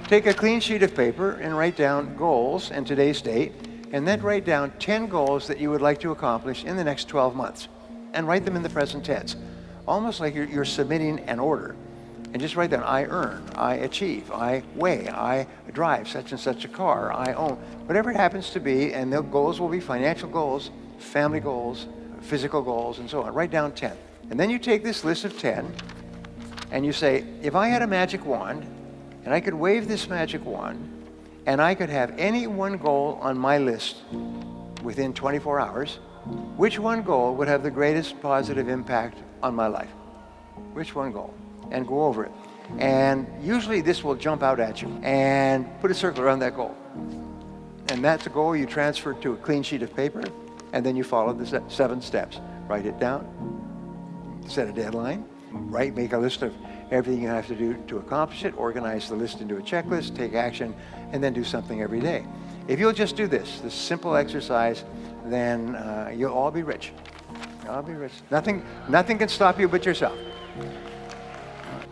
Take a clean sheet of paper and write down goals in today's date, and then write down 10 goals that you would like to accomplish in the next 12 months. And write them in the present tense, almost like you're submitting an order. And just write down, I earn, I achieve, I weigh, I drive such and such a car, I own, whatever it happens to be, and the goals will be financial goals, family goals, physical goals, and so on. Write down 10. And then you take this list of 10, and you say, if I had a magic wand, and I could wave this magic wand, and I could have any one goal on my list within 24 hours, which one goal would have the greatest positive impact on my life? Which one goal? And go over it. And usually this will jump out at you. And put a circle around that goal. And that's a goal you transfer to a clean sheet of paper, and then you follow the 7 steps. Write it down, set a deadline, make a list of everything you have to do to accomplish it, organize the list into a checklist, take action, and then do something every day. If you'll just do this simple exercise, then you'll all be rich. I'll be rich. Nothing can stop you but yourself.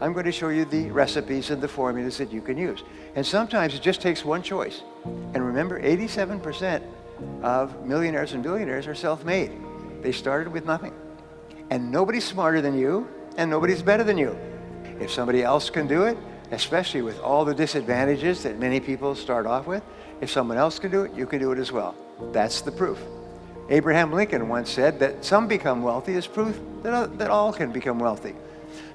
I'm going to show you the recipes and the formulas that you can use. And sometimes it just takes one choice. And remember, 87% of millionaires and billionaires are self-made. They started with nothing. And nobody's smarter than you, and nobody's better than you. If somebody else can do it, especially with all the disadvantages that many people start off with, if someone else can do it, you can do it as well. That's the proof. Abraham Lincoln once said that some become wealthy is proof that all can become wealthy.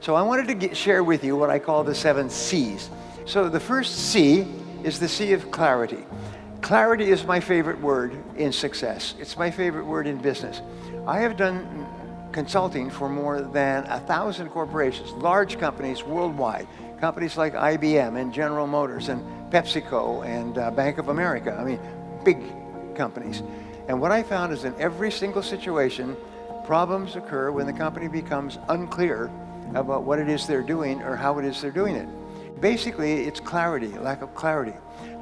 So I wanted to share with you what I call the 7 C's. So the first C is the C of clarity. Clarity is my favorite word in success. It's my favorite word in business. I have done consulting for more than 1,000 corporations, large companies worldwide, companies like IBM and General Motors and PepsiCo and Bank of America. I mean, big companies. And what I found is in every single situation, problems occur when the company becomes unclear about what it is they're doing or how it is they're doing it. Basically, it's clarity, lack of clarity.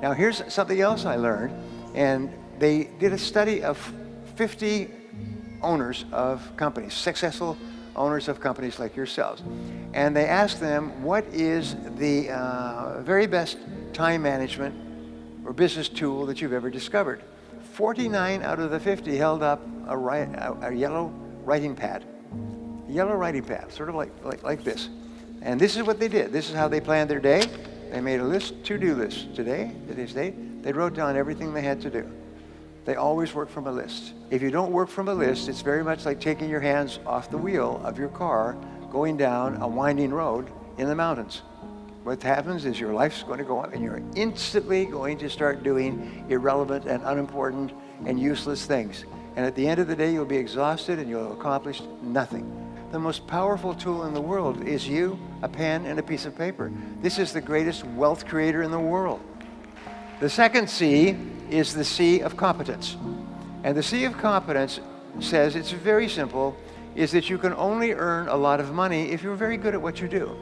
Now, here's something else I learned, and they did a study of 50 owners of companies, successful owners of companies like yourselves. And they asked them, what is the very best time management or business tool that you've ever discovered? 49 out of the 50 held up a yellow writing pad. Yellow writing pad, sort of like this. And this is what they did. This is how they planned their day. They made a list, to-do list. Today's date, they wrote down everything they had to do. They always work from a list. If you don't work from a list, it's very much like taking your hands off the wheel of your car, going down a winding road in the mountains. What happens is your life's going to go up and you're instantly going to start doing irrelevant and unimportant and useless things. And at the end of the day, you'll be exhausted and you'll have accomplished nothing. The most powerful tool in the world is you, a pen, and a piece of paper. This is the greatest wealth creator in the world. The second C is the C of competence. And the C of competence says, it's very simple, is that you can only earn a lot of money if you're very good at what you do.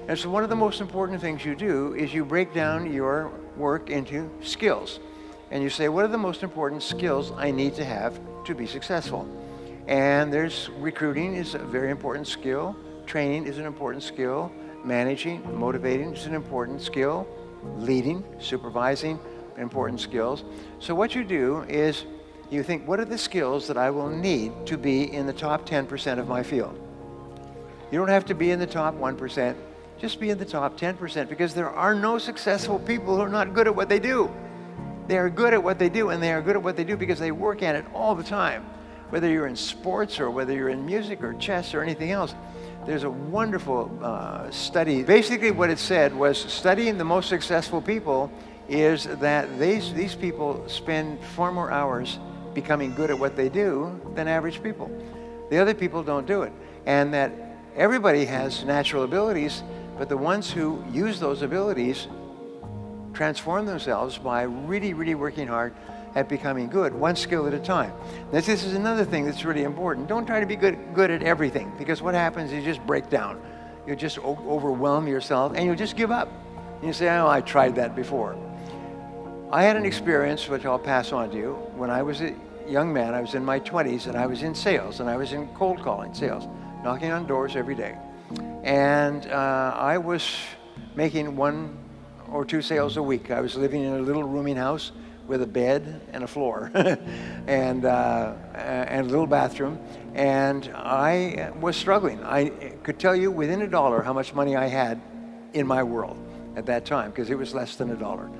And so one of the most important things you do is you break down your work into skills. And you say, what are the most important skills I need to have to be successful? And there's recruiting is a very important skill. Training is an important skill. Managing, motivating is an important skill. Leading, supervising, important skills. So what you do is you think, what are the skills that I will need to be in the top 10% of my field? You don't have to be in the top 1%. Just be in the top 10%, because there are no successful people who are not good at what they do. They are good at what they do, and they are good at what they do because they work at it all the time. Whether you're in sports or whether you're in music or chess or anything else, there's a wonderful study. Basically what it said was studying the most successful people is that these people spend far more hours becoming good at what they do than average people. The other people don't do it. And that everybody has natural abilities, but the ones who use those abilities transform themselves by really, really working hard at becoming good, one skill at a time. This is another thing that's really important. Don't try to be good at everything, because what happens is you just break down. You just overwhelm yourself and you just give up. And you say, oh, I tried that before. I had an experience, which I'll pass on to you. When I was a young man, I was in my 20s, and I was in sales, and I was in cold calling sales, knocking on doors every day. And I was making one or 2 sales a week. I was living in a little rooming house with a bed and a floor and a little bathroom. And I was struggling. I could tell you within $1 how much money I had in my world at that time, because it was less than $1.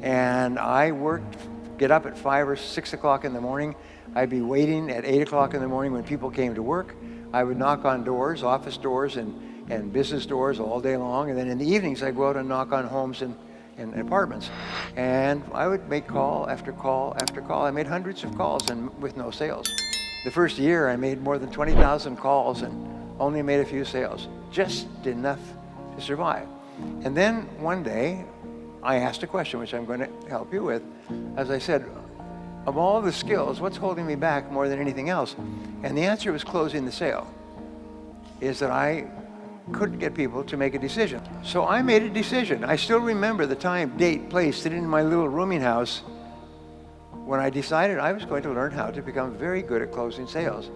And I worked, get up at 5 or 6 o'clock in the morning. I'd be waiting at 8 o'clock in the morning when people came to work. I would knock on doors, office doors and business doors all day long. And then in the evenings, I'd go out and knock on homes and apartments. And I would make call after call after call. I made hundreds of calls and with no sales. The first year, I made more than 20,000 calls and only made a few sales. Just enough to survive. And then one day, I asked a question, which I'm going to help you with. As I said, of all the skills, what's holding me back more than anything else? And the answer was closing the sale. Is that I couldn't get people to make a decision. So I made a decision. I still remember the time, date, place, sitting in my little rooming house when I decided I was going to learn how to become very good at closing sales.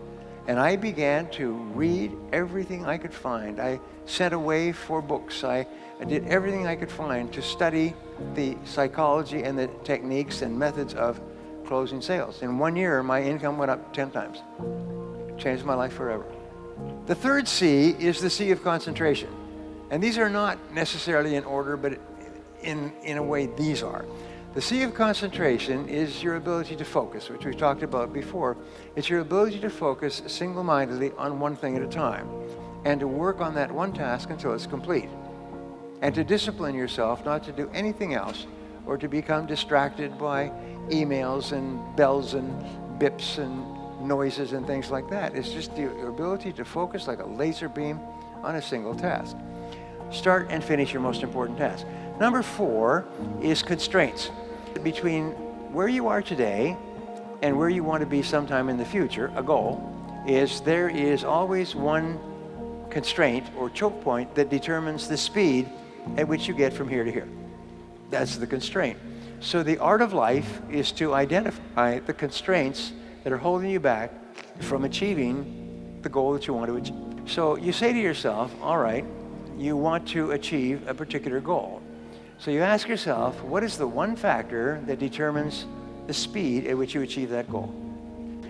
And I began to read everything I could find. I sent away 4 books. I did everything I could find to study the psychology and the techniques and methods of closing sales. In 1 year, my income went up 10 times. Changed my life forever. The third C is the C of concentration. And these are not necessarily in order, but in a way these are. The C of concentration is your ability to focus, which we've talked about before. It's your ability to focus single-mindedly on one thing at a time and to work on that one task until it's complete. And to discipline yourself not to do anything else or to become distracted by emails and bells and bips and noises and things like that. It's just your ability to focus like a laser beam on a single task. Start and finish your most important task. Number 4 is constraints. Between where you are today and where you want to be sometime in the future, a goal, is there is always one constraint or choke point that determines the speed at which you get from here to here. That's the constraint. So the art of life is to identify the constraints that are holding you back from achieving the goal that you want to achieve. So you say to yourself, all right, you want to achieve a particular goal. So you ask yourself, what is the one factor that determines the speed at which you achieve that goal?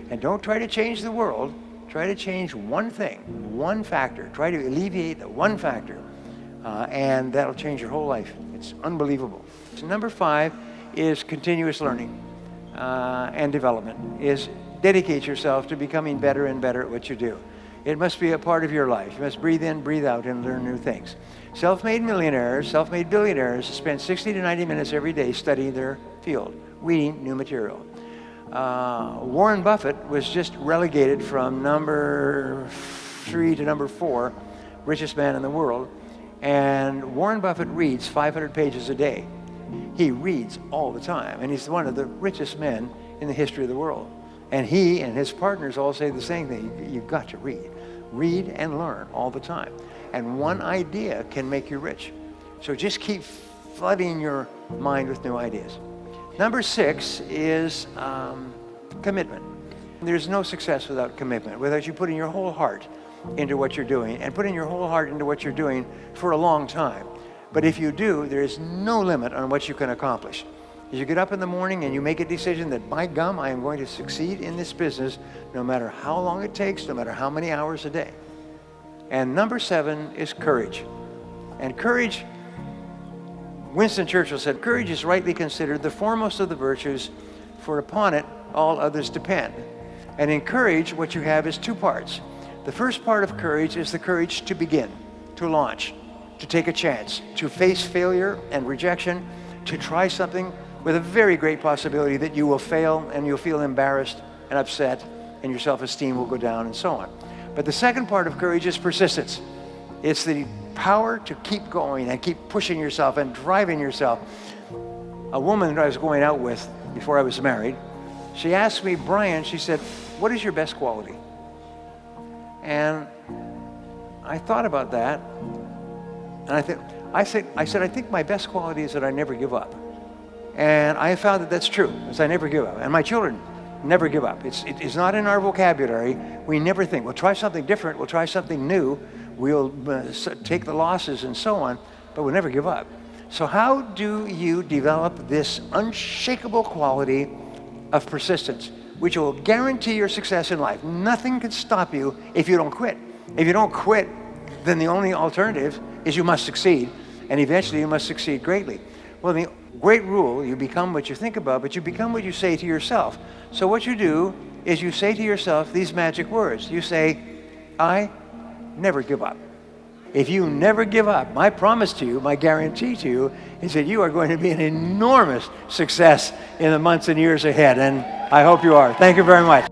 And don't try to change the world. Try to change one thing, one factor. Try to alleviate the one factor, and that'll change your whole life. It's unbelievable. So number 5 is continuous learning and development, is dedicate yourself to becoming better and better at what you do. It must be a part of your life. You must breathe in, breathe out, and learn new things. Self-made millionaires, self-made billionaires spend 60 to 90 minutes every day studying their field, reading new material. Warren Buffett was just relegated from number 3 to number 4, richest man in the world. And Warren Buffett reads 500 pages a day. He reads all the time, and he's one of the richest men in the history of the world. And he and his partners all say the same thing. You've got to read. Read and learn all the time. And one idea can make you rich. So just keep flooding your mind with new ideas. Number 6 is commitment. There's no success without commitment, without you putting your whole heart into what you're doing and putting your whole heart into what you're doing for a long time. But if you do, there is no limit on what you can accomplish. As you get up in the morning and you make a decision that, by gum, I am going to succeed in this business no matter how long it takes, no matter how many hours a day. And number 7 is courage. And courage, Winston Churchill said, courage is rightly considered the foremost of the virtues, for upon it all others depend. And in courage, what you have is 2 parts. The first part of courage is the courage to begin, to launch, to take a chance, to face failure and rejection, to try something with a very great possibility that you will fail and you'll feel embarrassed and upset and your self-esteem will go down and so on. But the second part of courage is persistence. It's the power to keep going and keep pushing yourself and driving yourself. A woman that I was going out with before I was married, she asked me, Brian, she said, what is your best quality? And I thought about that, and I said, I think my best quality is that I never give up. And I found that that's true, is I never give up. And my children never give up. It is not in our vocabulary. We never think, we'll try something different, we'll try something new, we'll take the losses and so on, but we'll never give up. So how do you develop this unshakable quality of persistence, which will guarantee your success in life? Nothing can stop you if you don't quit. If you don't quit, then the only alternative is you must succeed, and eventually you must succeed greatly. Well, the great rule, you become what you think about, but you become what you say to yourself. So what you do is you say to yourself these magic words. You say, I never give up. If you never give up, my promise to you, my guarantee to you, is that you are going to be an enormous success in the months and years ahead. And I hope you are. Thank you very much.